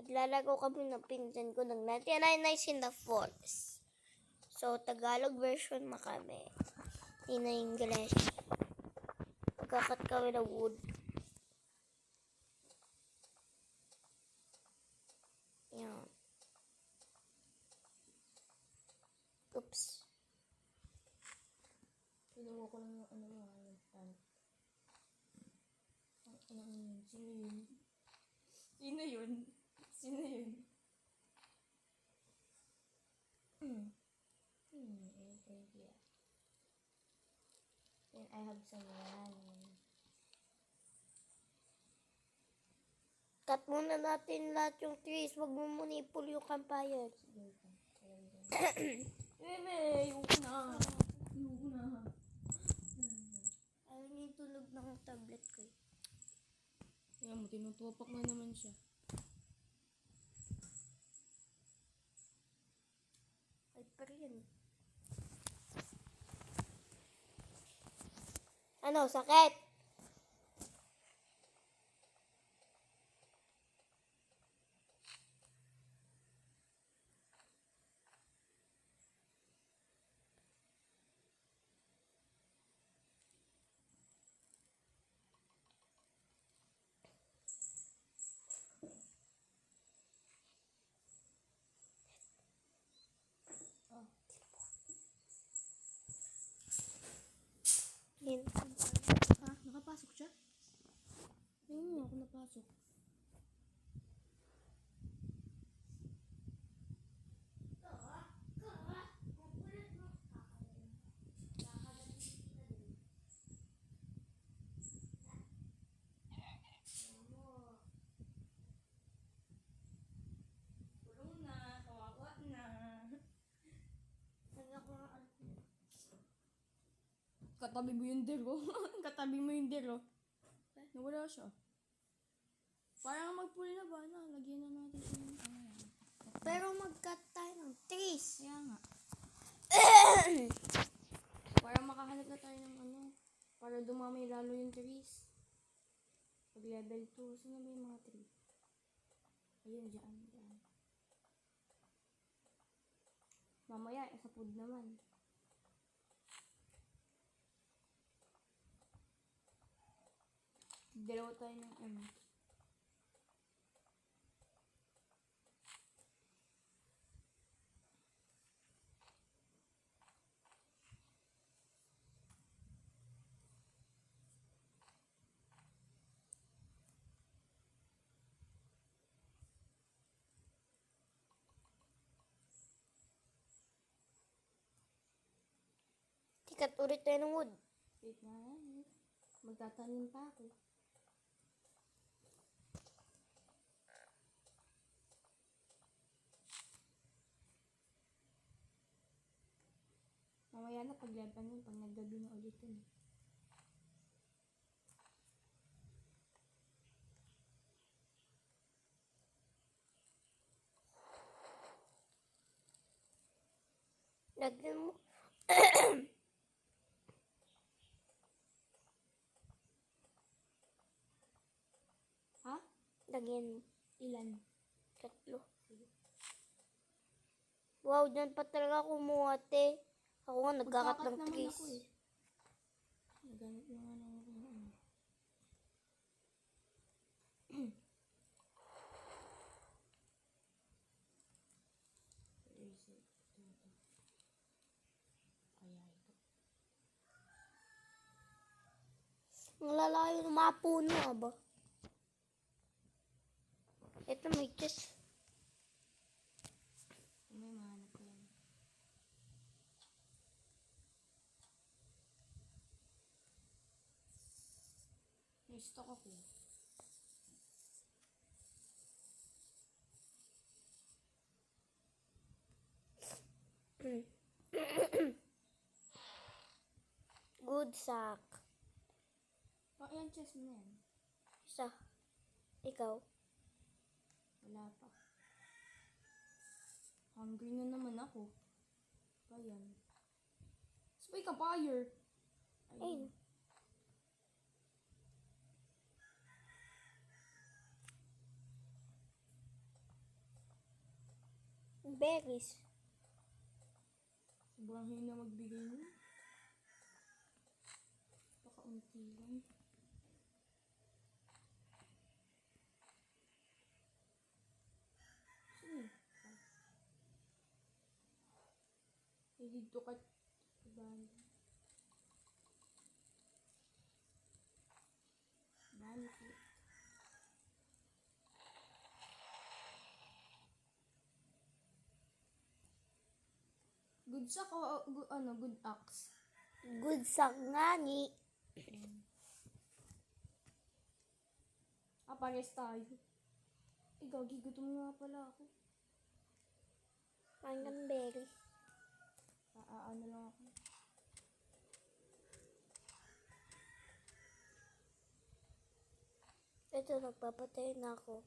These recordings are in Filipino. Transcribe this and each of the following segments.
Naglalaro kami ng pinsan ko ng 1999 in the Falls. So, Tagalog version kami. Hindi na English. Magkakat kami ng wood. Yan. Oops. Pinuha ko lang yung yung plant. Sino yun? Sino yun? Sino yun? Yeah. Then I have someone. Cut muna natin lahat yung trees. Huwag mo muna i-pull yung campfire. Ayoko na. Ayaw niya yung tulog ng tablet ko. Yan mo, tinutupak na naman siya. Hyper yan. Ano, sakit? Yan. Ha? Nakapasok siya? Ayun, ako napasok. Katabi mo yung dero. Katabi mo yung dero. Nawala siya. Parang mag-pull na ba? Lagyan na natin siya ng Pero mag-cut tayo ng trees. Kaya nga. Para makahanap na tayo ng para dumamay lalo yung trees. Pag level 2, saan na ba yung mga tree? Ayun, dyan. Mamaya, sa food naman. Dalawa tayo ng Tikat ulit tayo ng wood. Wait na yan. Magtatanim pa ako. Mamaya na paglaban yun, pag naggabi na ulit yun. Lagyan mo. Ha? Lagyan mo. Ilan? 3. Wow, dyan pa talaga kumuha, te. Ako nga, nagkakat ng Naman trees. ako eh. Nagamit naman ako ng Ang lalayo ng mga puno, ba? Ito may chest. may mahanap ko yan. May stock ako. Good sack. Ayan, chest mo yan. Isa. Ikaw. Wala pa. Hungry na naman ako. Ayan. Spike ka fire. Ayun. berries. Sobrang hina magbigay mo. Pakaunti lang. Sino? I need to cut the band. Benefit. Good sack o good axe? Good sa ngani. Pares tayo. Gagi, gutom nga pala ako. Kain ka ng berry. Ano lang ako. Ito, nagpapatay na ako.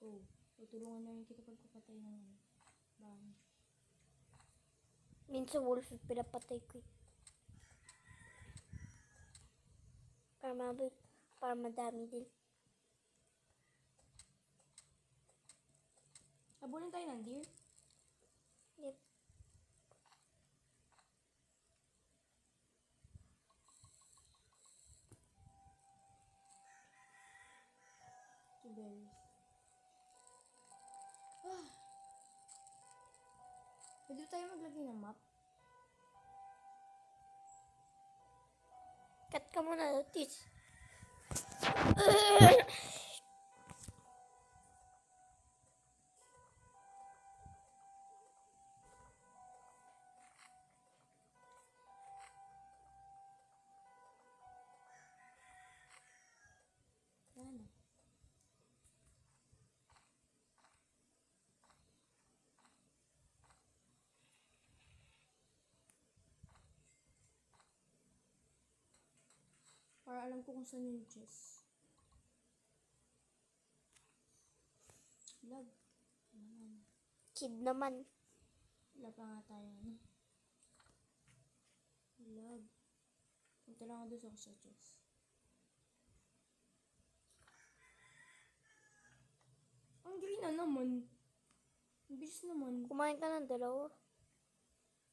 Oh, tutulungan na rin kita pagpapatay ng bahay. Minsan wolf pinapatay ko. Para madami din. Habulin tayo ng deer. Yep. Two berries. Pwede tayo maglagay ng map? Cut ka muna, Otis. Yan. Para alam ko kung saan yung chest. Lag. Naman. Kid naman. Wala pa nga tayo, ano? Lag. Punta lang ako doon sa chest. Ang green na naman. Ang bilis naman. Kumain ka ng dalawa.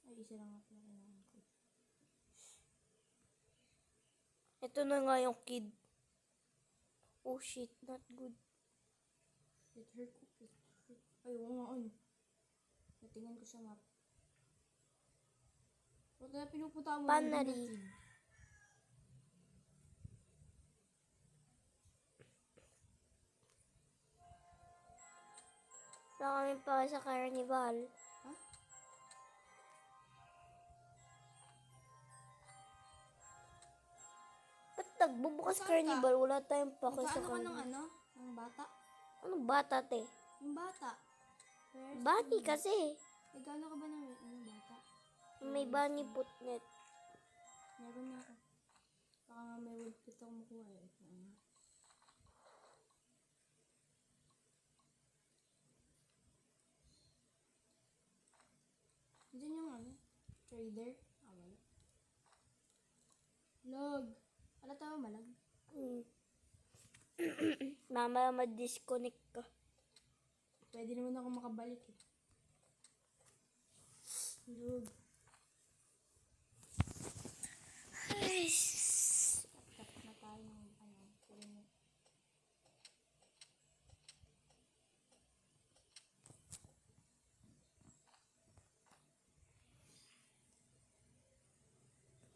Ay, isa lang ako na kailangan ko. Ito na nga yung kid. Oh shit, not good. Let her cook it. Ay, oo nga, ano. Natingnan ko sa map. Huwag na pinupunta mo. Panari. Wala kami pa sa carnival. Ha? Ba't nagbubukas Saan ka? carnival? Wala tayong pake sa Magkaano ka ng carnival. ano? Ng bata? Anong bata, te? Yung bata. Bunny kasi. Eh, gaano ka ba ng bata? May bunny putnet. Meron na ako. Baka nga may woodpit ako makuha eh. Ito nga. Diyan yung ano? Trader? Ah, wala. Log. Wala tayo malag. Mamaya ma-disconnect ka. Pwede naman ako makabalik eh. Log. Ay, Tap na tayo ng ano. Pwede.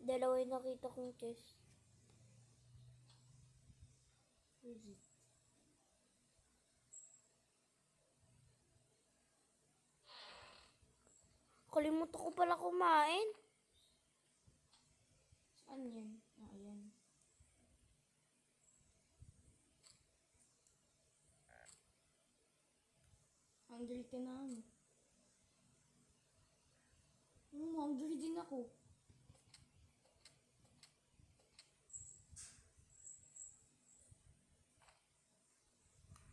dalawa yung nakita kong chest. Where's it? Kalimutan ko pala kumain. Saan yan? Ah, ayan. Hungry ka na ano? Hungry din ako.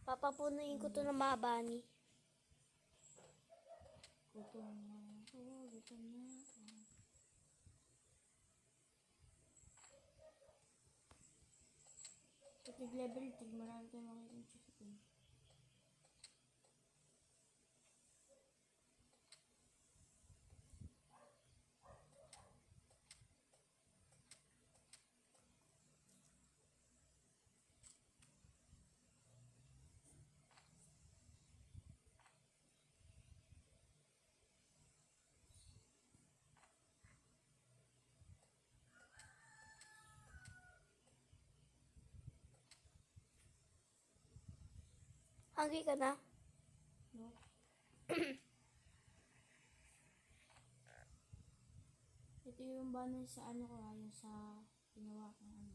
Papapunuin ko to ng mga bunny. Gutom na ako. Gutom na ako. Kapag level 3, marami tayong makikita chicken. Hungry ka na? No? Ito yung banner sa ano ko, yung sa ginawa kong ano.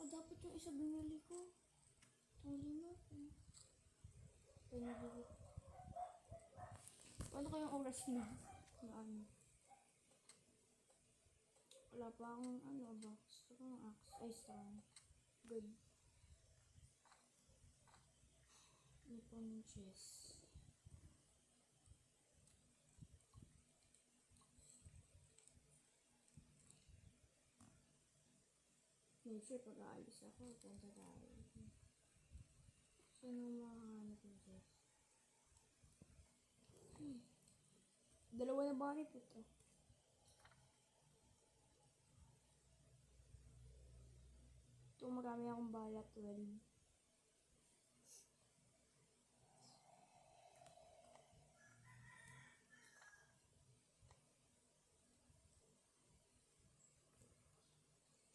Dapat yung isa binili ko. Ang lima. Pinabili. Ano kayong oras na? Na ano? Wala pa akong ano ba? Gusto ko ng axe. Ay, strong. Good. Nippon chess. Make sure pag aalis ako, punta tayo. Saan ang makahanap yung chess? Dalawa na ba ito? Ito marami akong balat, 12.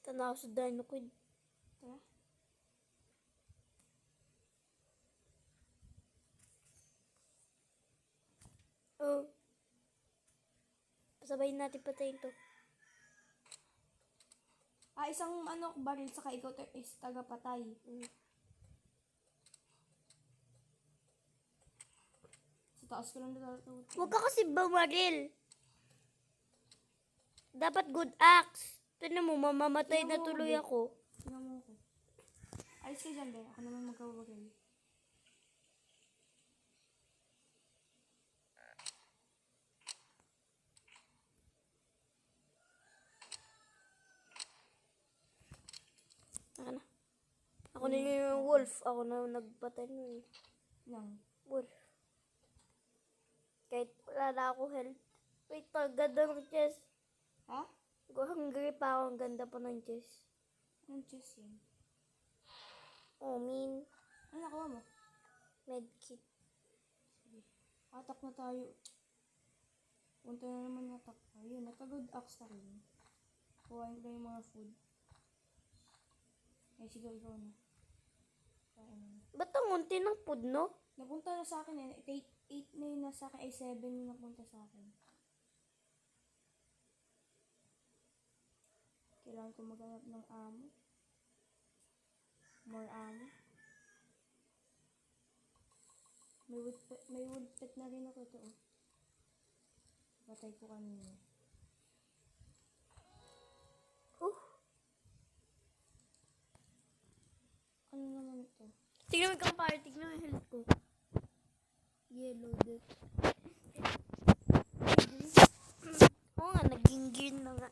Tanaw sa Dino Queen. Tara. Oh. Pasabayin natin patayin to. Isang ano, baril, saka ikaw is tagapatay. Sa taas ko lang natatawa. Huwag ka kasi bumaril. Dapat good axe. Tignan mo, mamamatay na Tingnan mo, tuloy babe. ako. Tingnan mo ako. Alis ka dyan, be. Ako naman magkabaril. Ako na. Ako na yung wolf. Ako na nagpatay nun. Lang. Wolf. Kahit wala na ako health. Wait, ang ganda ng chest. Ha? Hungry pa ako. Ang ganda pa ng chest. Anong chess yan? Oh, mean. Ano nakuha mo? Medkit. Sige. Atak na tayo. Punta na naman atak. Ayun, naka-good axe na rin. Kuhain ko na yung mga food. Ay, sige, ikaw na. Kain na. Ba't ang unti ng food, no? Napunta na sa akin eh. 8 na yun na sa akin. Ay, 7 yung napunta sa akin. Kailangan ko maghanap ng ammo. More ammo. May wood pet na rin ako ito. Oh. Patay ko kanina. Ano naman ito? Tignan mo kang party. Tignan mo yung health ko. Yellow death. Oo nga, naging green na nga.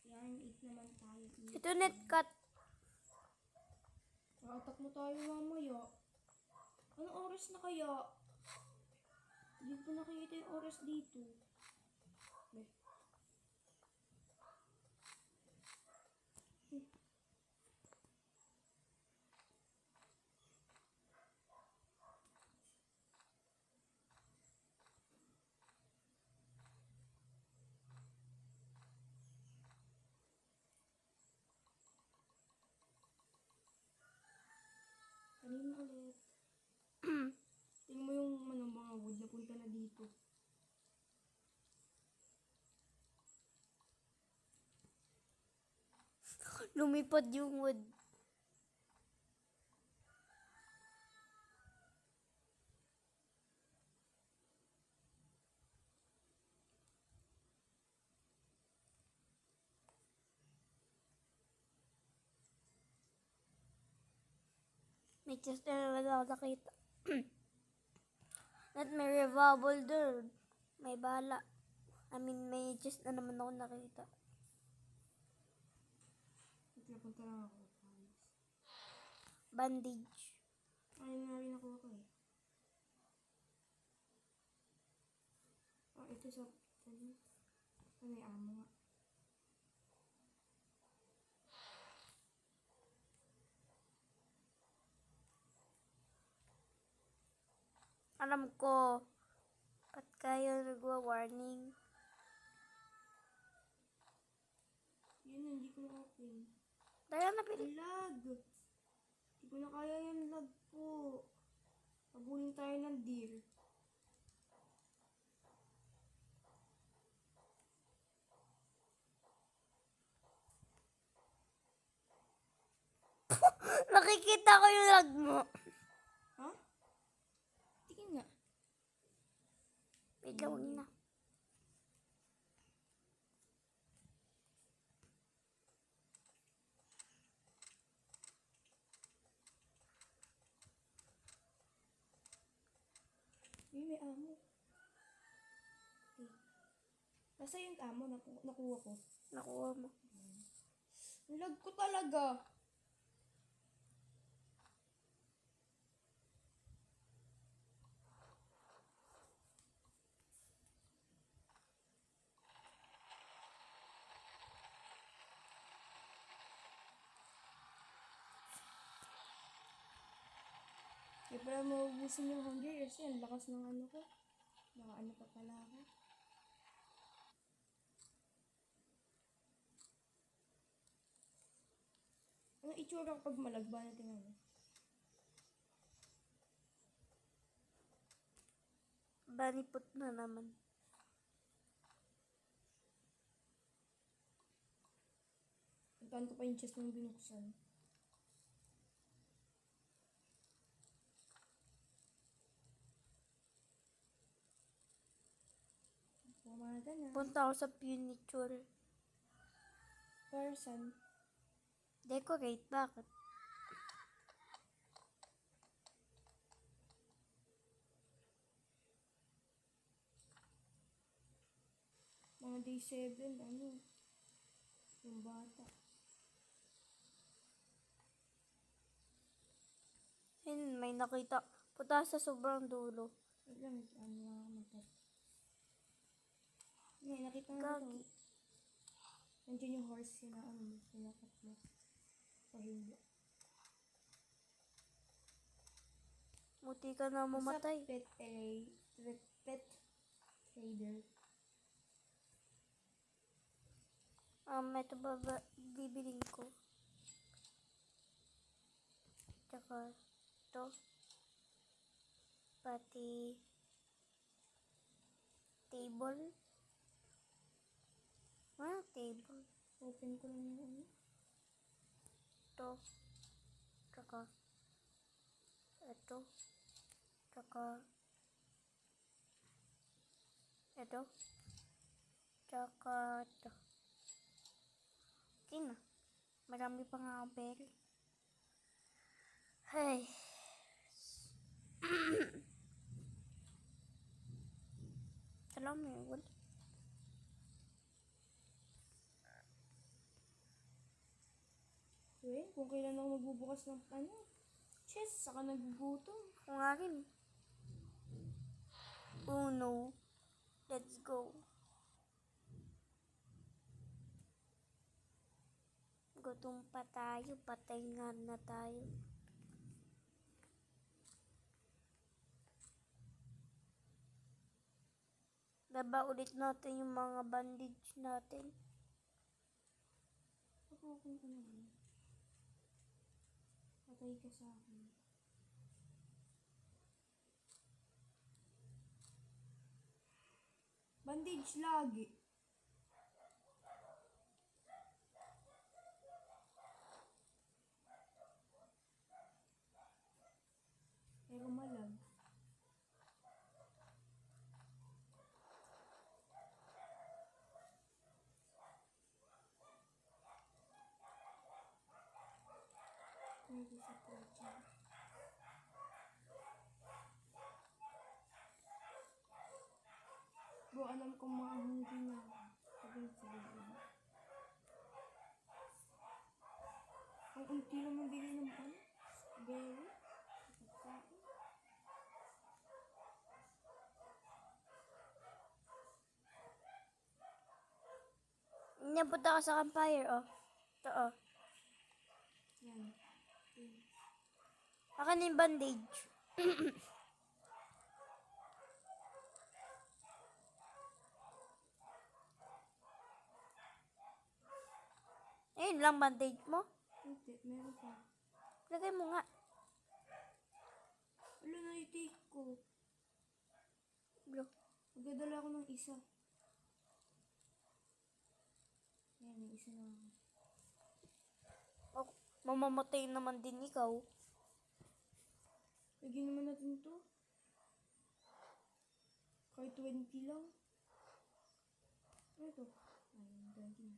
Yan, 8 naman tayo. Ito netcut. Atak mo tayo mamaya. Anong oras na kaya? Hindi ko nakikita yung oras dito. Be. Kanina ulit. Tingnan mo yung mga wood na punta na dito. Lumipad yung wood. May chest na naman ako nakita. At may revolver doon. May bala. May chest na naman ako nakita. Napunta lang ako. Bandage. Ayun nga rin ako eh. Ito sa... Ano? May amo nga. Alam ko. Ba't kayo nagwa-warning? Yun, hindi ko na-open. Dahil napili. Ang lag. Hindi ko na kaya yung lag ko. Pagulin tayo ng deer. Nakikita ko yung lag mo. Ha? Tingin nga. Wait lang, huwag na. May amo. Okay. Nasa yung amo nakuha ko. Nakuha mo. Ang lag ko talaga. Kaya pala maubusin yung hunger kasi ang lakas ng ano ko. Nakaano pa pala ako. Anong itsura kapag malagba na tingnan? Banipot na naman. Puntahan ko pa yung chest mong binuksan. Pumada na. Punta ako sa furniture. Person. Decorate, bakit? Mga day 7, ano? Yung bata. Ayun, may nakita. Punta sa sobrang dulo. Wait lang, ano lang ako mag-tap. May nakita na ito. Gagi. Nandiyan yung horse sinakat mo. O hindi. Muti ka na mamatay. Pet trader. Ito bibiling ko. Tsaka, ito. Pati, table. Table. Open ko lang yung ano. Ito. Tsaka, ito. Tsaka, ito. Tsaka, ito. Okay na. Marami pa nga akong pera. Hey. Salamat yun. Wait, kung kailan ako magbubukas ng ano. Chest, saka nagugutom. Kung akin. Oh no. Let's go. Gutom pa tayo. Patay nga na tayo. Baba ulit natin yung mga bandage natin. Pag-open ko naman. Patay ka sa akin. Bandage lagi. Pero malag. Maybe sa project. Bro, alam kong mga hungry na ako. Sige. Ang unti naman bili ng ano? Berry? Pagkain? Napunta ka sa campfire, oh. Ito, oh. Yan. Akin yung bandage. Ayun lang bandage mo. Hindi, meron pa. Lagay mo nga. Wala na i-take ko. Bro. Magdadala ako ng isa. Ayan, may isa na ako. Oh, mamamatay naman din ikaw. Lagyan naman natin to. Kahit 20 lang. Ano to? Ayun, 20 na.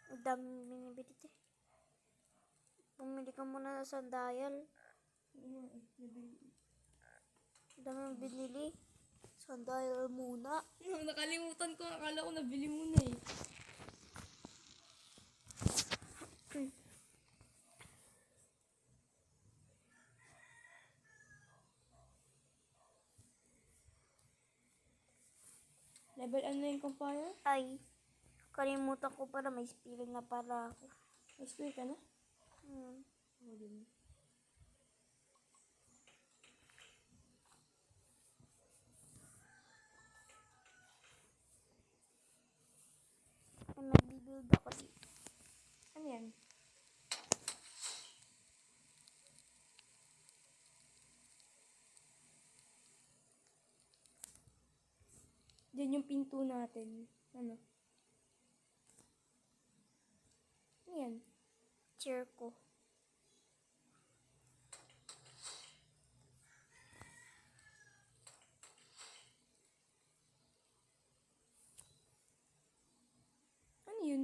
Ang daming binibilit eh. Bumili ka muna sa sandayal. Ano eh, nabili. Ang daming binili. Sandayal muna. Nakalimutan ko. Akala ko nabili mo na eh. Level ano yung campfire? Ay, kalimutan ko pala. May spirit na para ako. May spear ka na? Hmm. Oo din. Ay, magbibuild ako dito. Ano yan? Diyan yung pinto natin. Ano? Ano yan? Chair ko. Ano yun?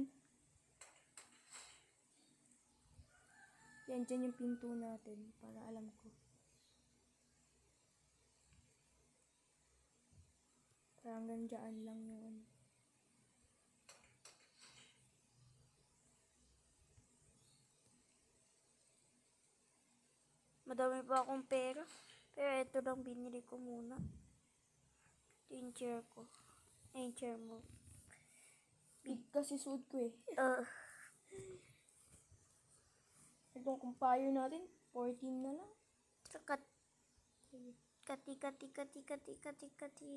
Yan, dyan yung pinto natin. Para alam ko. Para hanggang dyan lang yung ano. Madami pa akong pera. Pero ito lang binili ko muna. Ito yung chair ko. Ay, yung chair mo. Big kasi suot ko eh. Uh, Itong campfire natin, 14 na lang. Kati, kati, kati, kati, kati, kati.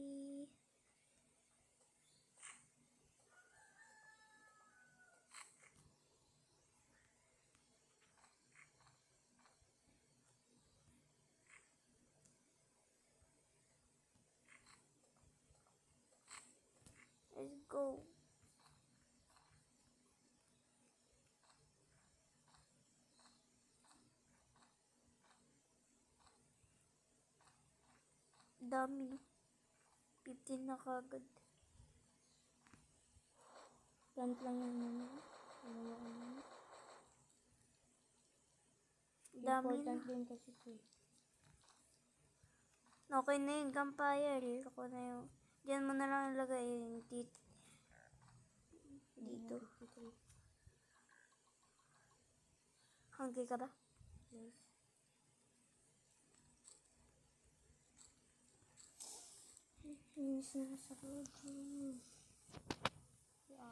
Let's go. Dami no. 15 na kagad. Plant lang yung ano. Ano. Dami Important na. din kasi ito eh. Okay na yung campfire. Ako na yung... Diyan mo na lang ilagay yung dito. Dito. Hungry ka ba? Yes. Inis na sa road.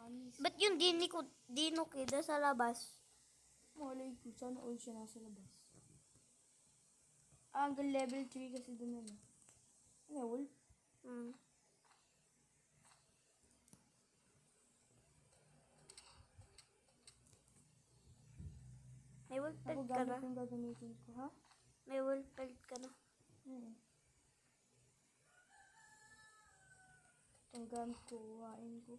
Anis. Ba't yung dino kida sa labas? Malay ko, sana all siya nasa labas. Ah, hanggang level 3 kasi dun ano. Ano, wolf? Hmm. May wolf Ako pelt ka na? gamit yung gagamitin ko, ha? May wolf pelt ka na? Itong gamit ko, uwain ko.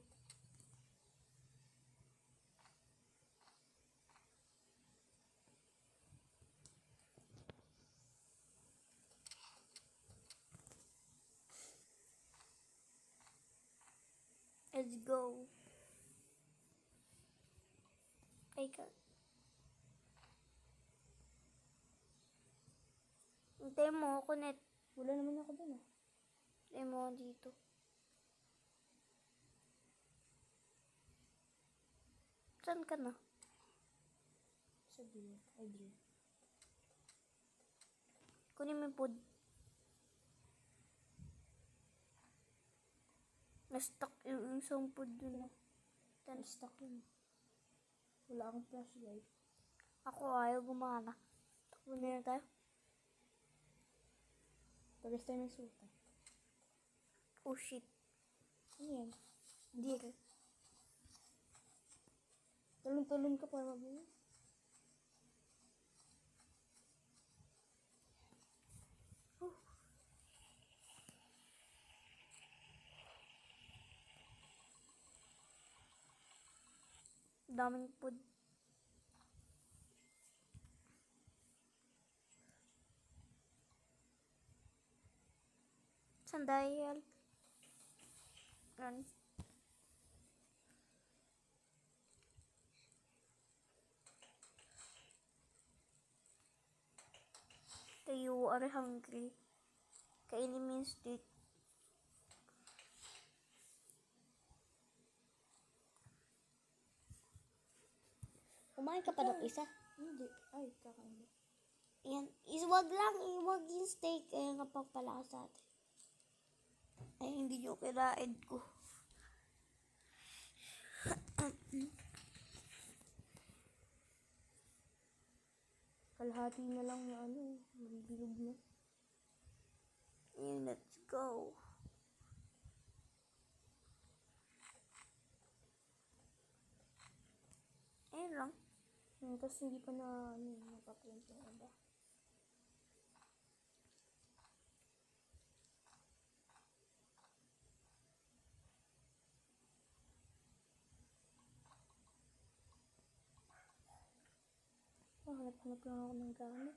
Let's go. Ay ka. Hintay mo ako net. Wala naman ako dun, ah. Hintay mo ako dito. Saan ka na? Sa deal. Ay, deal. Kunin mo yung food. Na-stuck yung isang food dun. Stuck yun. Wala akong flashlight. Ako ayaw gumana. Takbo na lang tayo. Pagas tayo may suta. Oh shit. Ano yan? Deer. Talon-talon ka para mabilis. Daming food. Sandayal. Yan. You are hungry. Kainin mo yung steak. Kumain ka pa ng isa? Hindi. Ay, kakain ba? Yan. Iwag lang. Iwag yung steak. Kaya nga pala sa atin. Ay, hindi nyo kinain ko. Kalahati na lang na ano. Mabibilog na. Yan, let's go. Ayun lang. Tapos hindi pa na ano, napaprint yung iba. Hanap-hanap lang ako ng gamit.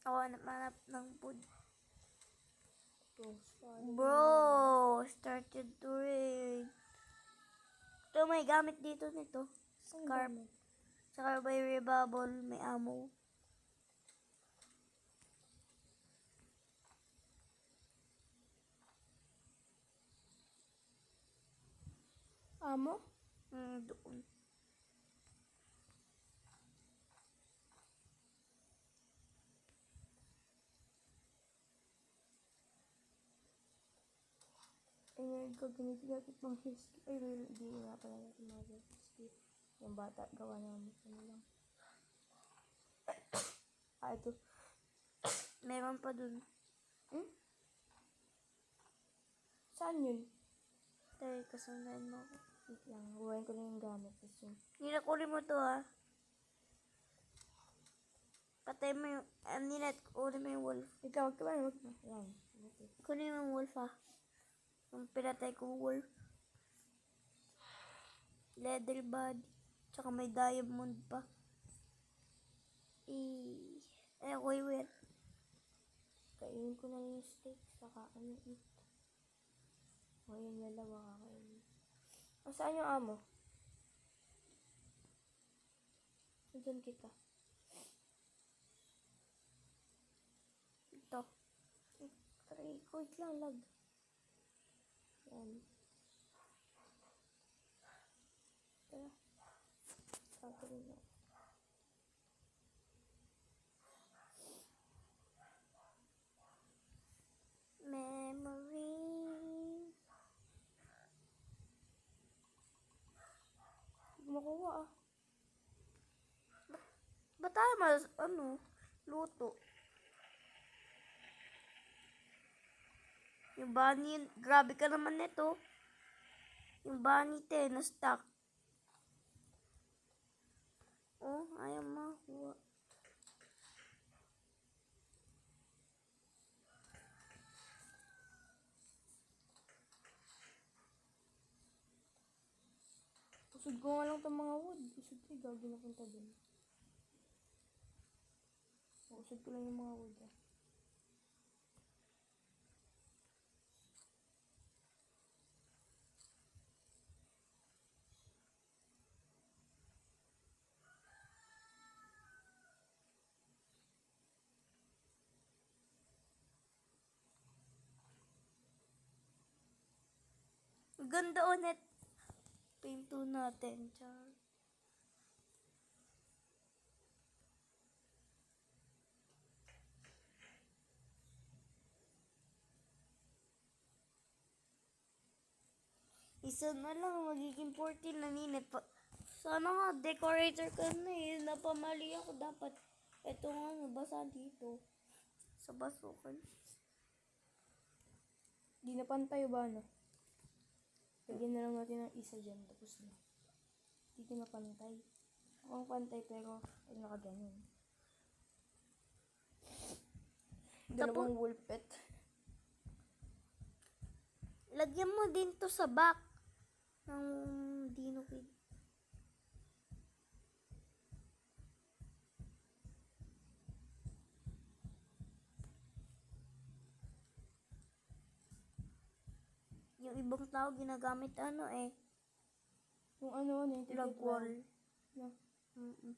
Ako hanap ng food. Ito, Bro, started to rain. Ito, may gamit dito nito. Scarf. Saka may rebubble, may ammo. Amo? Doon. Ay, ngayon ko gamitin pang history. Ay, hindi nga pala natin mga history. Yung bata, gawa namin. Ano lang. Ito. Meron pa dun. Saan yun? Tayo, kasundan mo ako. Wait lang, huwain ko na yung gamit. Tapos yung... Ninakunin mo to ha. Patay mo yung, kunin mo yung wolf. Ikaw, wag ka ba? Wag na. Yan. Okay. Kunin mo yung wolf ha. Yung pinatay kong wolf. Leather body. Tsaka may diamond pa. Ay, ako i-wear. Kainin ko na yung steak. Saka ano eat. Ngayon dalawa kakainin. Saan yung amo? Nandiyan kita. Ito. Aray, wait lang, lag. Yan. Tara. Kakain na. Memory. Makuha ah. Ba't tayo luto? Yung bunny, grabe ka naman nito. Yung bunny na-stuck. Oh, ayaw makuha. Usod ko nga lang itong mga wood. Usod ko, gagawin na punta dun. Usod ko lang yung mga wood ah. Ganda ulit. Pinto natin. Char. Isa na lang, magiging 14 na ninit pa. Sana nga, decorator ka na eh. Napamali ako dapat. Ito nga, nabasa dito. Sa basukan. Di na pantay ba ano? Lagyan na lang natin ng isa dyan. Tapos na. Dito na pantay. Ako pantay pero ay nakaganon. Dalawang wool pet. Lagyan mo din to sa back ng Dino Kid. Yung ibang tao ginagamit Yung ano, log wall. No. Mm-mm.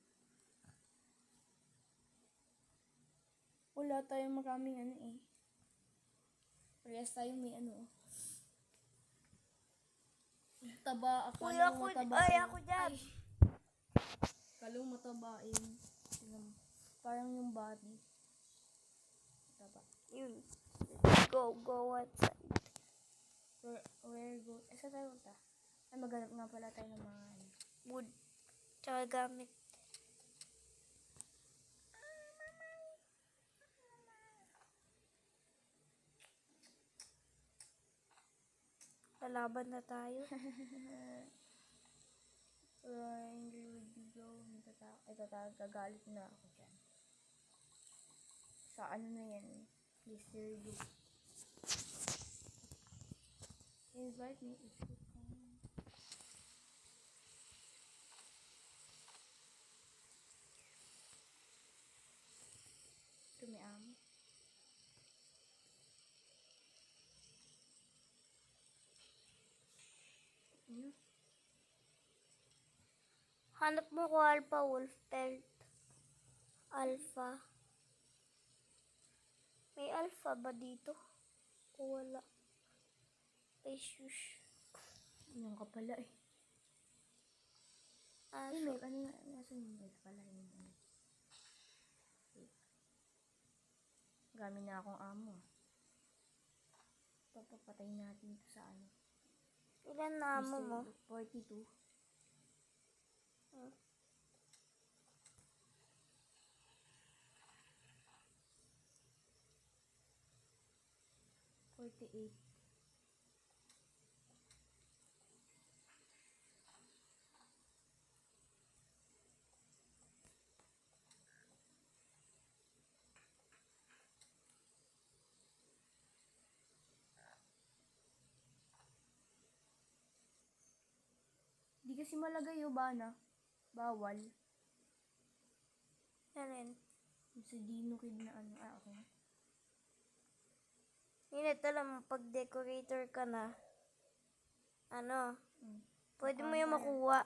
Wala tayong maraming Parehas tayong may Taba, Uy, akala ako, mo mataba. ay, ako dyan. Akala mo matabain. Parang yung body. Taba. Yun. Go outside. Where go? Saan tayo punta? Ay, maghanap nga pala tayo ng mga Wood. Tsaka gamit. Lalaban na tayo. Angry would you go? Gagalit na ako dyan. Sa ano na yan? Mr. Luke. Invite me if you can. Ito may amo. Ano? Hanap mo ko Alpha Wolf Pelt. Alpha. May alpha ba dito? O wala? Ay, shush. Yan ka pala eh. Ay, may nasan yung may pala yung Gami na akong amo. Papapatay natin ito sa Ilan na amo mo? 42. Hmm. 48. Di kasi malagay yung bana. Bawal. Alin? Yung sa Dino Kid na okay. Init, alam mo, pag decorator ka na, pwede mo yung makuha.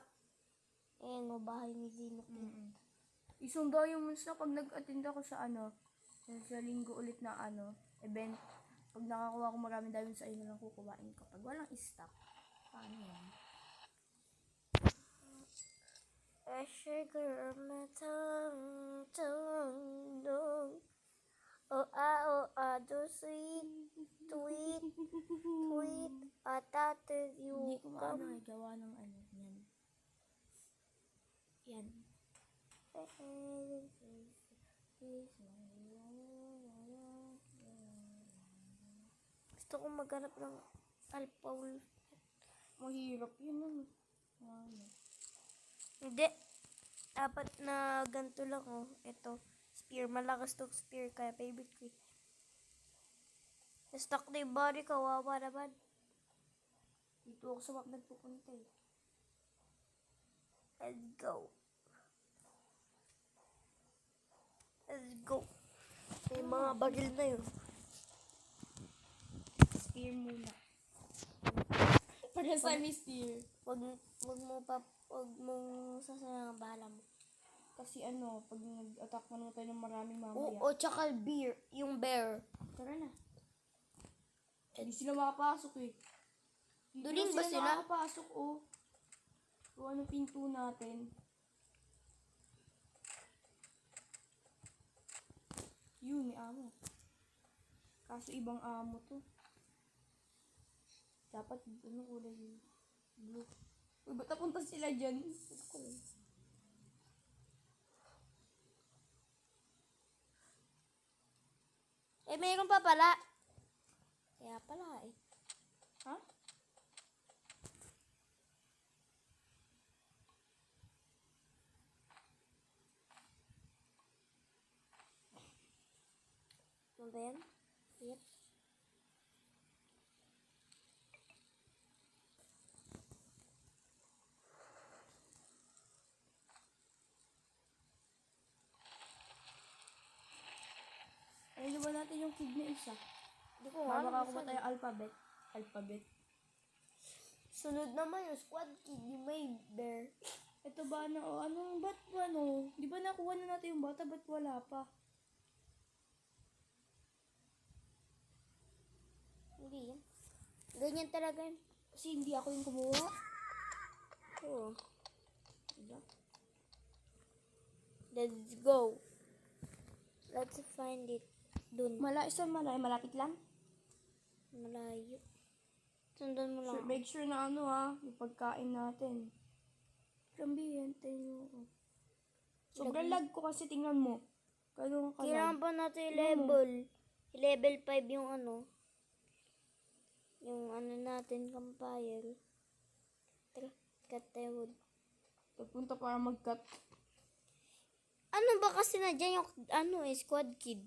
Ayan mo, bahay ni Dino Kid. Isunda yung monster pag nag-attend ako sa sa linggo ulit na event. Pag nakakuha ko marami dahil sa inyo lang kukuhain ko. Pag walang stock, paano yan? A sugar my tongue, no. Do sweet, tated you Hindi ko come. gawa ng yan. Yan. Gusto ko maghanap ng Alpha Wolf. Mahirap yun Hindi. Dapat na ganito lang, Ito. Spear. Malakas tong spear. Kaya favorite ko. Na-stuck na yung body. Kawawa naman. Dito ako sa map nagpupunta eh. Let's go. Let's go. May mga bagil na yun. Spear muna. Parehas tayo may spear. Wag mong sasayang ang bala mo. Kasi pag nag-attack naman tayo ng maraming mamaya. Oo, tsaka yung bear. Tara na. Hindi sila makapasok eh. Duling ba sila? Nakapasok Kung ano pinto natin. Yun, may amo. Kaso ibang amo to. Dapat, kulay yun? Blue. Uy, ba't napunta sila dyan? Mayroon pa pala. Kaya pala Ha? Ano ba yan? Yep. Ayun ba natin yung kid na isa? Hindi ko nga alam Makakuha kung tayo saan. alphabet. Alphabet. Sunod naman yung squad kid, yung may bear. Ito ba na, o anong, ba't ano? Di ba nakuha na natin yung bata, ba't wala pa? Hindi yan. Ganyan talaga yun. Kasi hindi ako yung kumuha. Oo. Diba? Let's go. Let's find it. Dun. Saan malayo? Malapit lang? Malayo. Sundan mo lang. Sure, make sure na ano ha, yung pagkain natin. Grabe yan, tayo. Sobrang lag ko kasi tingnan mo. Kailangan ka Kailangan lag. pa natin i-level. I-level 5 yung ano. Yung ano natin, campfire. Tara, cut tayo wood. Pagpunta para mag-cut. Ano ba kasi na dyan yung ano squad kid?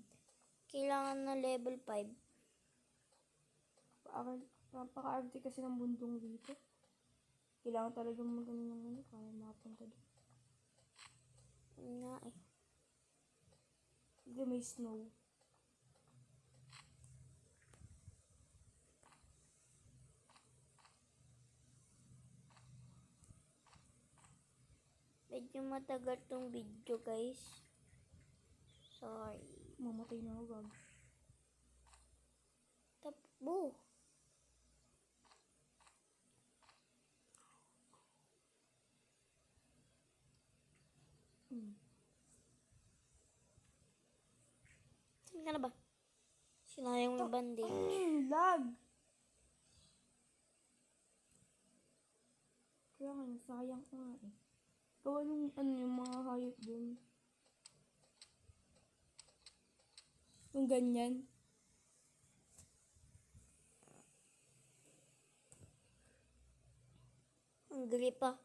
Kailangan na level 5. Napaka-arte kasi ng bundong dito. Kailangan talaga magano ng ano para makapunta doon. Nga eh. Hindi may snow. Medyo matagal tong video guys. Sorry. Mamatay na ako, gag. Takbo. Saan ka na ba? Sinayang yung bandage. Lag! Kaya nga, sayang ko nga eh. Gawa nung ano yung mga hayop dun. Yung ganyan. Ang gripa.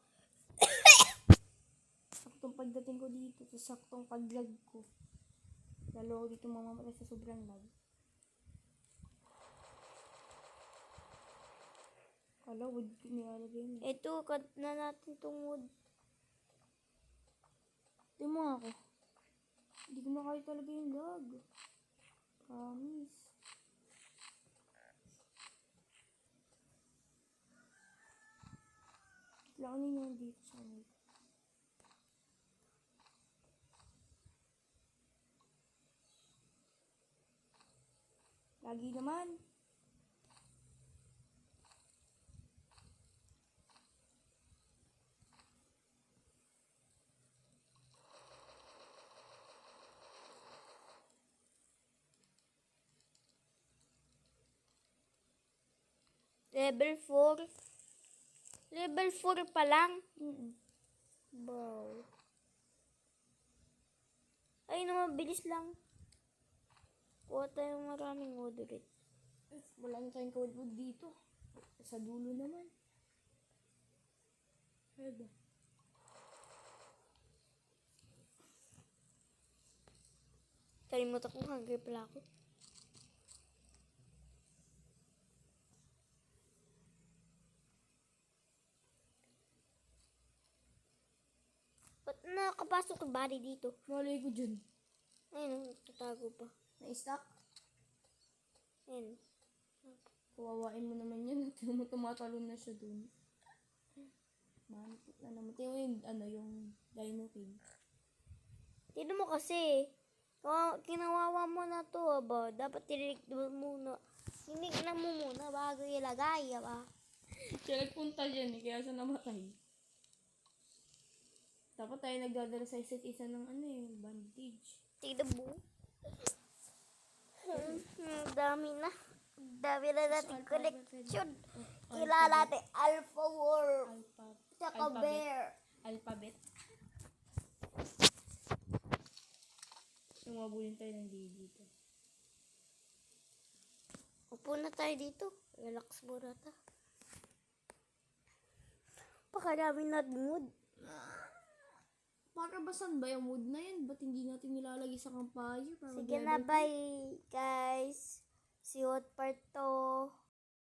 Saktong pagdating ko dito, sa saktong paglag ko. Lalo ako dito mamamatay sa sobrang lag. Kala, wood nilalagay mo. Ito, cut na natin tong wood. Ito mo ako. Hindi ko na kaya talaga yung lag. Promise. Kailangan nyo yung dito sa kanil. Lagi naman. Level 4. Level 4 pa lang. Wow. Ay, mabilis lang. Kuha tayong maraming wood ulit. Wala na tayong wood dito. Sa dulo naman. Ay ba? Kalimutan ko, hungry pala ako. Ba't nakapasok yung body dito? Malay ko dyan. Ayun, tatago pa. Na-stuck. Ayun. Kawawain mo naman yan. Tingnan mo tumatalon na siya dun. Manipot na naman. Tingnan mo yung, ano, yung dino king. Tignan mo kasi. Kinawawa mo na to, aba. Dapat tinilig mo muna. Tinignan mo muna bago ilagay, aba. Siya nagpunta dyan eh, kaya siya namatay. Dapat tayo nagdadala sa isa't isa ng ano eh, bandage. Tignan mo. Ang dami na. Ang dami na natin collection. Kilala natin Alpha Wolf. Tsaka Bear. Alphabet. Sumabulin tayo ng dito. Upo na tayo dito. Relax muna ta. Pakarami natin wood. para basan ba yung wood na yan? Ba't hindi natin nilalagay sa campfire? Para Sige na, mag-level? bye guys. See you at part 2.